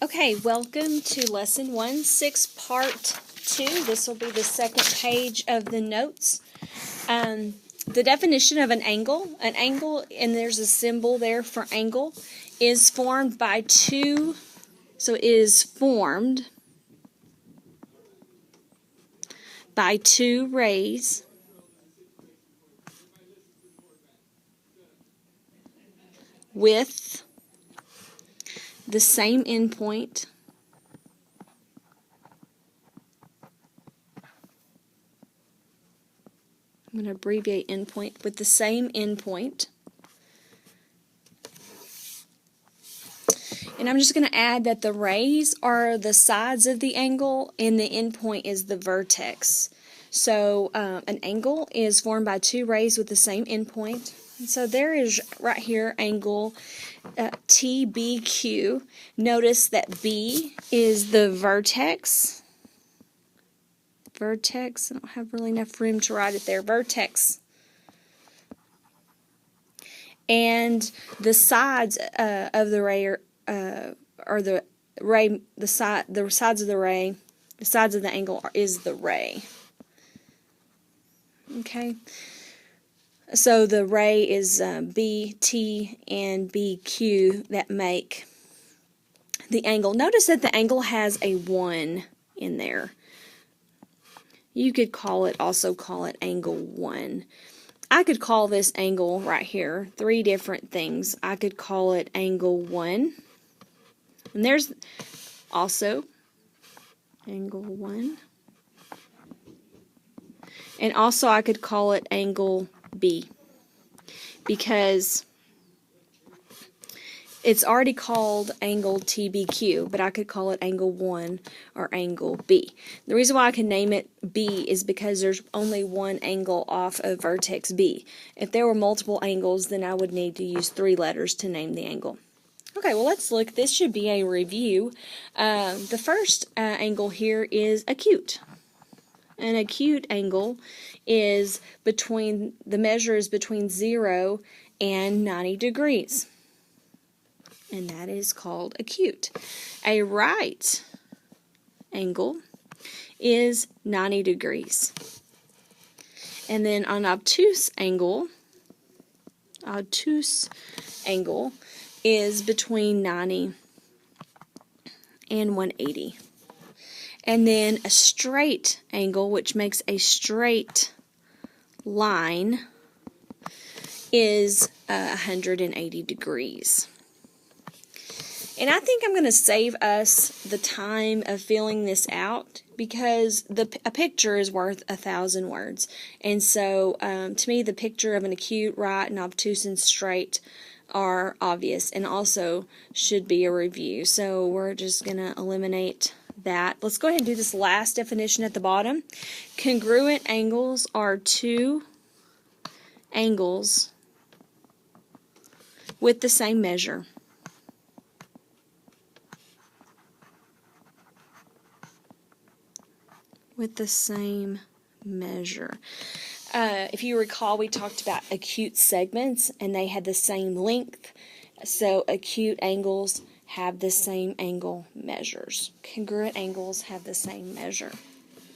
Okay, welcome to Lesson 1-6, Part 2. This will be the second page of the notes. The definition of an angle, and there's a symbol there for angle, is formed by two, so it is formed by two rays with the same endpoint I'm going to abbreviate endpoint with the same endpoint. And I'm just going to add that the rays are the sides of the angle and the endpoint is the vertex. So an angle is formed by two rays with the same endpoint. And so there is right here angle TBQ. Notice that B is the vertex. I don't have really enough room to write it there. Vertex. And the sides of the ray are the sides of the ray. The sides of the angle is the ray. Okay. So the ray is BT and BQ that make the angle. Notice that the angle has a 1 in there. You could also call it angle 1. I could call this angle right here 3 different things. I could call it angle 1. And there's also angle 1. And also I could call it angle B, because it's already called angle TBQ, but I could call it angle 1 or angle B. The reason why I can name it B is because there's only one angle off of vertex B. If there were multiple angles, then I would need to use 3 letters to name the angle. Okay, well, let's look. This should be a review. The first angle here is acute. An acute angle is the measure is between 0 and 90 degrees. And that is called acute. A right angle is 90 degrees. And then an obtuse angle is between 90 and 180. And then a straight angle, which makes a straight line, is 180 degrees. And I think I'm going to save us the time of filling this out, because a picture is worth 1,000 words. And so, to me, the picture of an acute, right, and obtuse, and straight are obvious and also should be a review. So we're just going to eliminate that. Let's go ahead and do this last definition at the bottom. Congruent angles are two angles with the same measure. With the same measure. If you recall, we talked about acute segments and they had the same length. So acute angles have the same angle measures. Congruent angles have the same measure.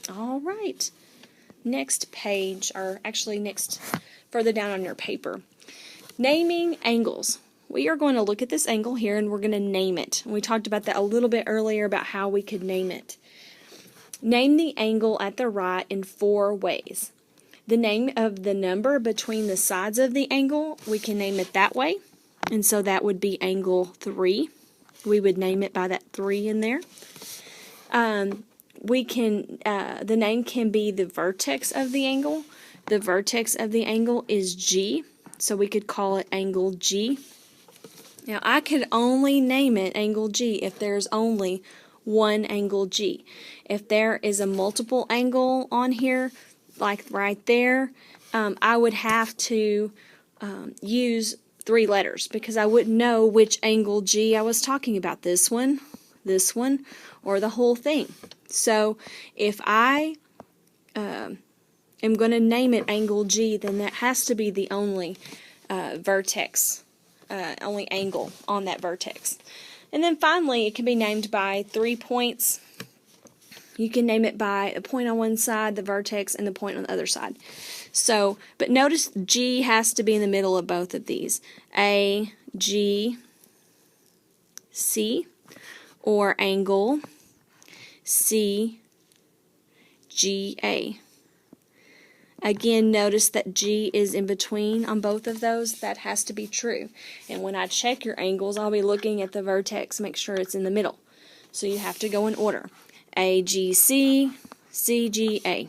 All right. Next page, or actually further down on your paper. Naming angles. We are going to look at this angle here and we're going to name it. We talked about that a little bit earlier about how we could name it. Name the angle at the right in 4 ways. The name of the number between the sides of the angle, we can name it that way. And so that would be angle 3. We would name it by that 3 in there. The name can be the vertex of the angle. The vertex of the angle is G, so we could call it angle G. Now, I could only name it angle G if there's only one angle G. If there is a multiple angle on here, like right there, I would have to use 3 letters, because I wouldn't know which angle G I was talking about. This one, or the whole thing. So if I am going to name it angle G, then that has to be the only vertex, only angle on that vertex. And then finally, it can be named by 3 points. You can name it by a point on one side, the vertex, and the point on the other side. So, but notice G has to be in the middle of both of these. A, G, C, or angle C, G, A. Again, notice that G is in between on both of those. That has to be true. And when I check your angles, I'll be looking at the vertex, make sure it's in the middle. So you have to go in order. A, G, C, C, G, A.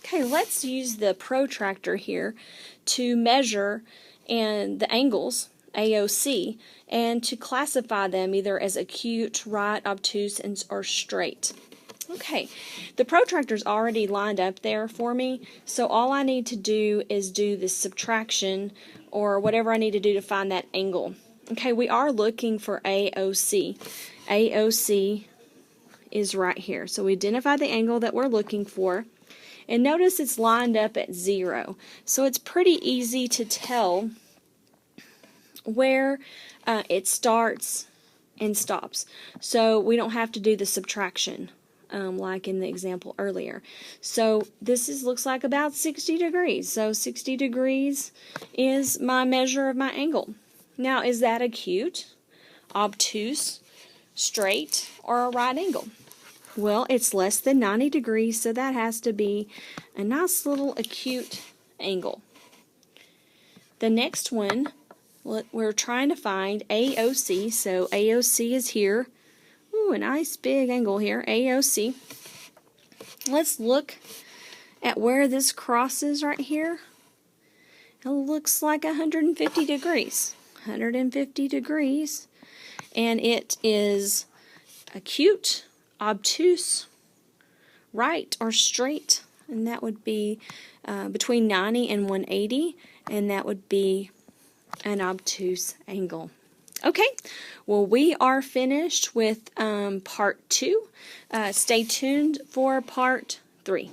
Okay, let's use the protractor here to measure and the angles, AOC, and to classify them either as acute, right, obtuse, or straight. Okay, the protractor's already lined up there for me, so all I need to do is do the subtraction or whatever I need to do to find that angle. Okay, we are looking for AOC. AOC is right here. So we identify the angle that we're looking for, and notice it's lined up at 0. So it's pretty easy to tell where it starts and stops. So we don't have to do the subtraction. Like in the example earlier. So this looks like about 60 degrees. So 60 degrees is my measure of my angle. Now, is that acute, obtuse, straight, or a right angle? Well, it's less than 90 degrees, so that has to be a nice little acute angle. The next one, we're trying to find AOC, so AOC is here. Ooh, a nice big angle here, AOC. Let's look at where this crosses right here. It looks like 150 degrees. 150 degrees. And it is acute, obtuse, right, or straight. And that would be between 90 and 180. And that would be an obtuse angle. Okay, well, we are finished with part 2. Stay tuned for part 3.